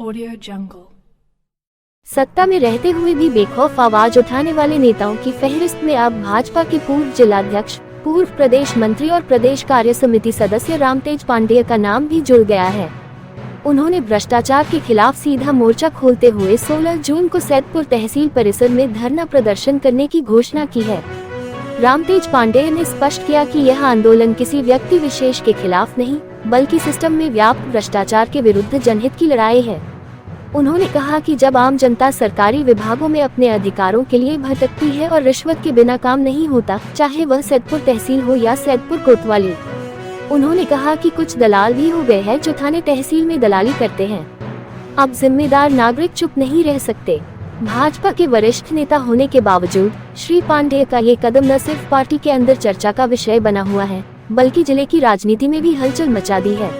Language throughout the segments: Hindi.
Audio Jungle। सत्ता में रहते हुए भी बेखौफ आवाज उठाने वाले नेताओं की फहरिस्त में अब भाजपा के पूर्व जिलाध्यक्ष, पूर्व प्रदेश मंत्री और प्रदेश कार्य समिति सदस्य रामतेज पांडेय का नाम भी जुड़ गया है। उन्होंने भ्रष्टाचार के खिलाफ सीधा मोर्चा खोलते हुए 16 जून को सैदपुर तहसील परिसर में धरना प्रदर्शन करने की घोषणा की है। रामतेज पांडेय ने स्पष्ट किया कि यह आंदोलन किसी व्यक्ति विशेष के खिलाफ नहीं, बल्कि सिस्टम में व्याप्त भ्रष्टाचार के विरुद्ध जनहित की लड़ाई है। उन्होंने कहा कि जब आम जनता सरकारी विभागों में अपने अधिकारों के लिए भटकती है और रिश्वत के बिना काम नहीं होता, चाहे वह सैदपुर तहसील हो या सैदपुर कोतवाली। उन्होंने कहा कि कुछ दलाल भी हो गए हैं जो थाने तहसील में दलाली करते हैं। अब जिम्मेदार नागरिक चुप नहीं रह सकते। भाजपा के वरिष्ठ नेता होने के बावजूद श्री पांडेय का ये कदम न सिर्फ पार्टी के अंदर चर्चा का विषय बना हुआ है, बल्कि जिले की राजनीति में भी हलचल मचा दी है।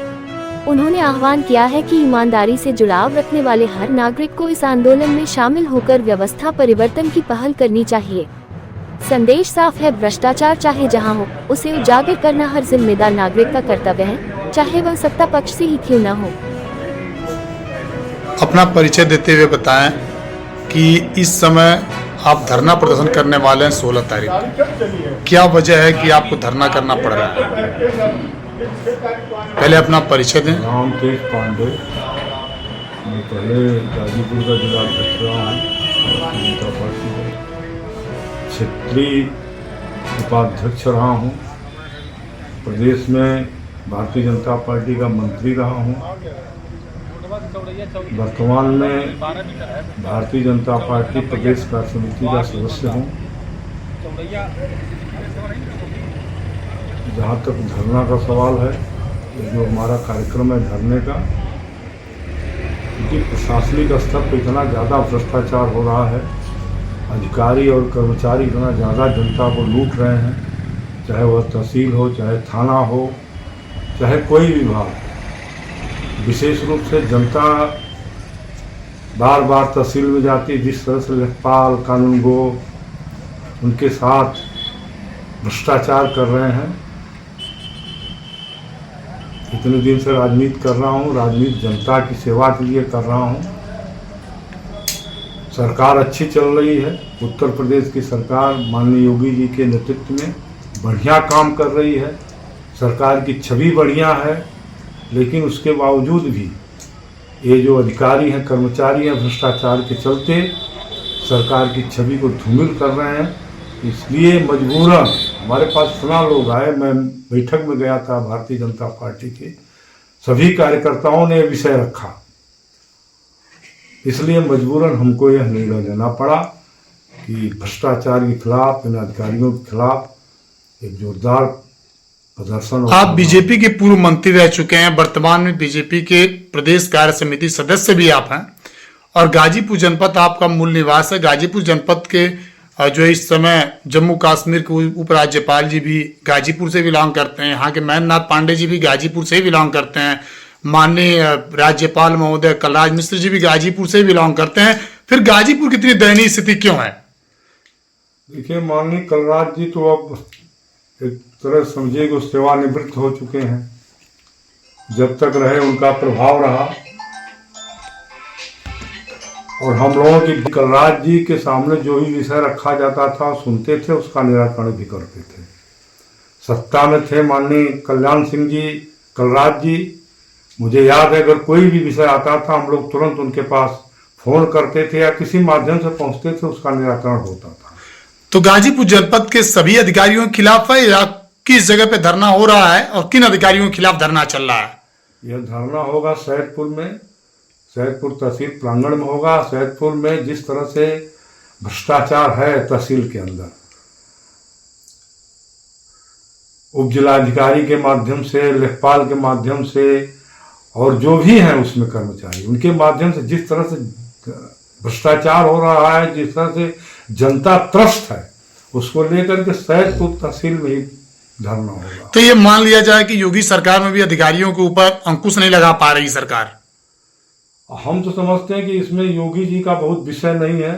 उन्होंने आह्वान किया है कि ईमानदारी से जुड़ाव रखने वाले हर नागरिक को इस आंदोलन में शामिल होकर व्यवस्था परिवर्तन की पहल करनी चाहिए। संदेश साफ है, भ्रष्टाचार चाहे जहां हो, उसे उजागर करना हर जिम्मेदार नागरिक का कर्तव्य है, चाहे वह सत्ता पक्ष से ही क्यों न हो। अपना परिचय देते हुए बताएं कि इस समय आप धरना प्रदर्शन करने वाले हैं 16 तारीख को। क्या वजह है कि आपको धरना करना पड़ रहा है? पहले अपना परिचय दें। रामतेज पांडे, मैं पहले गाजीपुर का जिलाध्यक्ष रहा हूँ भारतीय जनता पार्टी का, क्षेत्रीय उपाध्यक्ष रहा हूँ, प्रदेश में भारतीय जनता पार्टी का मंत्री रहा हूँ, वर्तमान में भारतीय जनता पार्टी प्रदेश कार्य समिति का सदस्य हूँ। जहाँ तक धरना का सवाल है, जो हमारा कार्यक्रम है धरने का, क्योंकि प्रशासनिक स्तर पर इतना ज़्यादा भ्रष्टाचार हो रहा है, अधिकारी और कर्मचारी इतना ज़्यादा जनता को लूट रहे हैं, चाहे वह तहसील हो, चाहे थाना हो, चाहे कोई विभाग। विशेष रूप से जनता बार बार तहसील में जाती, जिस तरह से लेखपाल कानूनगो उनके साथ भ्रष्टाचार कर रहे हैं। इतने दिन से राजनीति कर रहा हूँ, राजनीति जनता की सेवा के लिए कर रहा हूँ। सरकार अच्छी चल रही है, उत्तर प्रदेश की सरकार माननीय योगी जी के नेतृत्व में बढ़िया काम कर रही है, सरकार की छवि बढ़िया है। लेकिन उसके बावजूद भी ये जो अधिकारी हैं, कर्मचारी हैं, भ्रष्टाचार के चलते सरकार की छवि को धूमिल कर रहे हैं। इसलिए मजबूरन हमारे पास इतना लोग आए, मैं बैठक में गया था भारतीय जनता पार्टी के, सभी कार्यकर्ताओं ने विषय रखा, इसलिए मजबूरन हमको यह निर्णय लेना पड़ा कि भ्रष्टाचार के खिलाफ, इन अधिकारियों के खिलाफ एक जोरदार प्रदर्शन। आप बीजेपी के पूर्व मंत्री रह चुके हैं, वर्तमान में बीजेपी के प्रदेश कार्य समिति सदस्य भी आप हैं, और गाजीपुर जनपद आपका मूल निवास है। गाजीपुर जनपद के जो इस समय जम्मू कश्मीर के उपराज्यपाल जी भी गाजीपुर से बिलोंग करते हैं, यहाँ के महेंद्रनाथ पांडे जी भी गाजीपुर से ही बिलोंग करते हैं, माननीय राज्यपाल महोदय कलराज मिश्र जी भी गाजीपुर से ही बिलोंग करते हैं। फिर गाजीपुर की इतनी दयनीय स्थिति क्यों है? देखिए, माननीय कलराज जी तो अब एक तरह समझिए कि सेवानिवृत्त हो चुके हैं। जब तक रहे उनका प्रभाव रहा, और हम लोगों की कलराज जी के सामने जो भी विषय रखा जाता था सुनते थे, उसका निराकरण भी करते थे। सत्ता में थे माननीय कल्याण सिंह जी, कलराज जी, मुझे याद है अगर कोई भी विषय आता था हम लोग तुरंत उनके पास फोन करते थे या किसी माध्यम से पहुंचते थे, उसका निराकरण होता था। तो गाजीपुर जनपद के सभी अधिकारियों के खिलाफ है या किस जगह पे धरना हो रहा है और किन अधिकारियों के खिलाफ धरना चल रहा है? यह धरना होगा सैदपुर में, सैदपुर तहसील प्रांगण में होगा। सैदपुर में जिस तरह से भ्रष्टाचार है तहसील के अंदर, उप जिलाधिकारी के माध्यम से, लेखपाल के माध्यम से, और जो भी हैं उसमें कर्मचारी, उनके माध्यम से जिस तरह से भ्रष्टाचार हो रहा है, जिस तरह से जनता त्रस्त है, उसको लेकर के सैदपुर तहसील में ही धरना होगा। तो ये मान लिया जाए कि योगी सरकार में भी अधिकारियों के ऊपर अंकुश नहीं लगा पा रही सरकार। हम तो समझते हैं कि इसमें योगी जी का बहुत विषय नहीं है।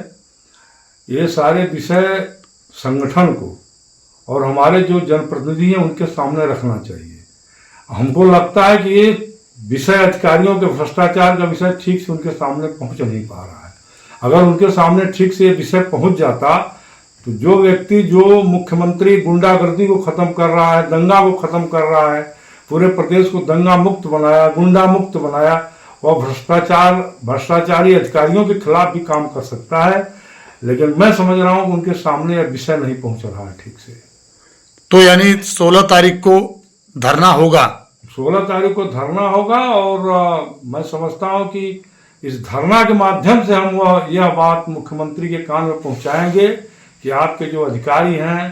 ये सारे विषय संगठन को और हमारे जो जनप्रतिनिधि हैं उनके सामने रखना चाहिए। हमको लगता है कि ये विषय अधिकारियों के भ्रष्टाचार का विषय ठीक से उनके सामने पहुंच नहीं पा रहा है। अगर उनके सामने ठीक से ये विषय पहुंच जाता तो जो व्यक्ति, जो मुख्यमंत्री गुंडागर्दी को खत्म कर रहा है, दंगा को खत्म कर रहा है, पूरे प्रदेश को दंगा मुक्त बनाया, गुंडा मुक्त बनाया, वह भ्रष्टाचारी अधिकारियों के खिलाफ भी काम कर सकता है। लेकिन मैं समझ रहा हूं कि उनके सामने यह विषय नहीं पहुंच रहा है ठीक से। तो यानी 16 तारीख को धरना होगा? 16 तारीख को धरना होगा और मैं समझता हूं कि इस धरना के माध्यम से हम यह बात मुख्यमंत्री के कान में पहुंचाएंगे कि आपके जो अधिकारी हैं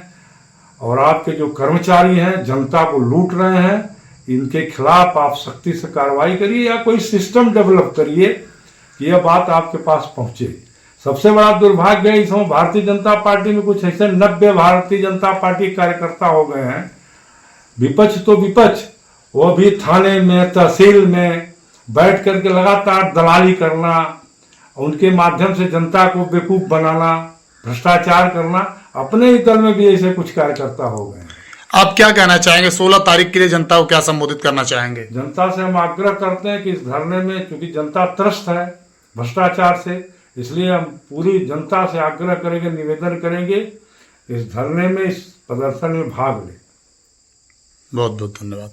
और आपके जो कर्मचारी हैं जनता को लूट रहे हैं, इनके खिलाफ आप सख्ती से कार्रवाई करिए या कोई सिस्टम डेवलप करिए कि यह बात आपके पास पहुंचे। सबसे बड़ा दुर्भाग्य है इस समय भारतीय जनता पार्टी में कुछ ऐसे 90 भारतीय जनता पार्टी कार्यकर्ता हो गए हैं। विपक्ष तो विपक्ष, वो भी थाने में, तहसील में बैठ करके लगातार दलाली करना, उनके माध्यम से जनता को बेवकूफ बनाना, भ्रष्टाचार करना। अपने ही दल में भी ऐसे कुछ कार्यकर्ता हो गए हैं। आप क्या कहना चाहेंगे? 16 तारीख के लिए जनता को क्या संबोधित करना चाहेंगे? जनता से हम आग्रह करते हैं कि इस धरने में, क्योंकि जनता त्रस्त है भ्रष्टाचार से, इसलिए हम पूरी जनता से आग्रह करेंगे, निवेदन करेंगे इस धरने में, इस प्रदर्शन में भाग लें। बहुत बहुत धन्यवाद।